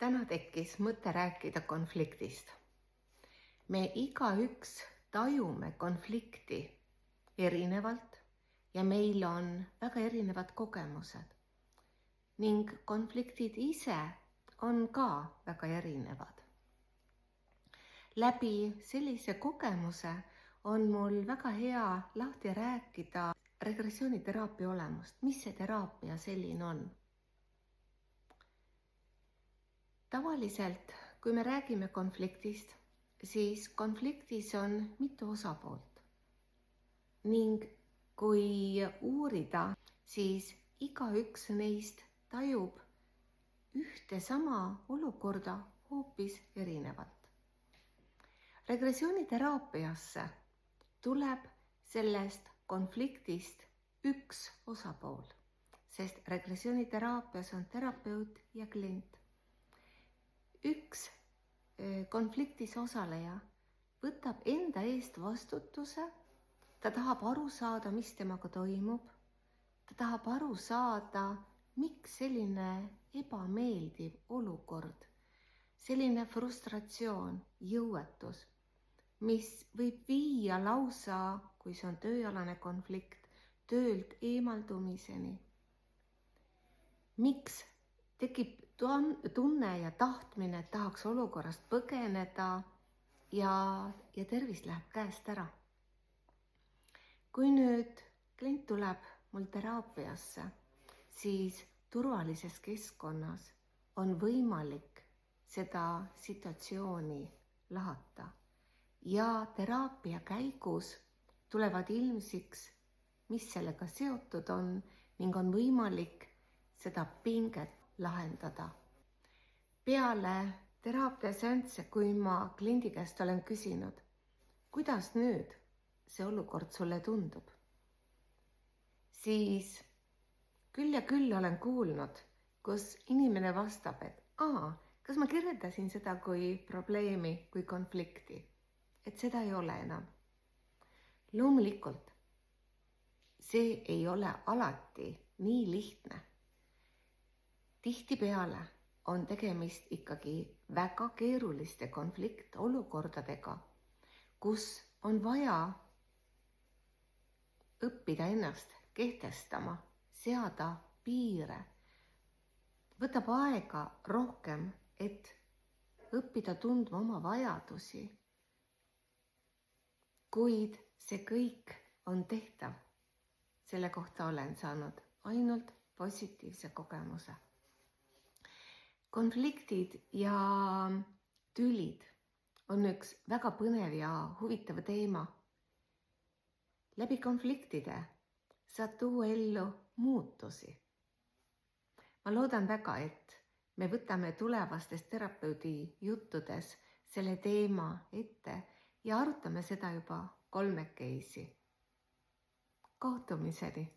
Täna tekkis mõte rääkida konfliktist. Me igaüks tajume konflikti erinevalt ja meil on väga erinevad kogemused. Ning konfliktid ise on ka väga erinevad. Läbi sellise kogemuse on mul väga hea lahti rääkida regressiooniteraapia olemust. Mis see teraapia selline on? Tavaliselt, kui me räägime konfliktist, siis konfliktis on mitu osapoolt. Ning kui uurida, siis igaüks neist tajub ühte sama olukorda hoopis erinevalt. Regressiooniteraapiasse tuleb sellest konfliktist üks osapool, sest regressiooniteraapias on terapeut ja klient. Üks konfliktis osaleja võtab enda eest vastutuse, ta tahab aru saada, mis temaga toimub, ta tahab aru saada, miks selline ebameeldiv olukord, selline frustratsioon, jõuetus, mis võib viia lausa, kui see on tööalane konflikt, töölt eemaldumiseni. Miks tekib tunne ja tahtmine, et tahaks olukorrast põgeneda ja tervis läheb käest ära. Kui nüüd klient tuleb mul teraapiasse, siis turvalises keskkonnas on võimalik seda situatsiooni lahata. Ja teraapia käigus tulevad ilmsiks, mis sellega seotud on ning on võimalik seda pinget lahendada. Peale teraapiaseansse, kui ma kliendi käest olen küsinud, kuidas nüüd see olukord sulle tundub, siis küll ja küll olen kuulnud, kus inimene vastab, et kas ma kirjeldasin seda kui probleemi, kui konflikti, et seda ei ole enam. Loomulikult, see ei ole alati nii lihtne. Tihtipeale on tegemist ikkagi väga keeruliste konfliktolukordadega, kus on vaja õppida ennast kehtestama, seada piire. Võtab aega rohkem, et õppida tundma oma vajadusi. Kuid see kõik on tehtav. Selle kohta olen saanud ainult positiivse kogemuse. Konfliktid ja tülid on üks väga põnev ja huvitav teema. Läbi konfliktide saad tuua ellu muutusi. Ma loodan väga, et me võtame tulevastes terapeudi juttudes selle teema ette ja arutame seda juba kolmekesi. Kohtumiseni!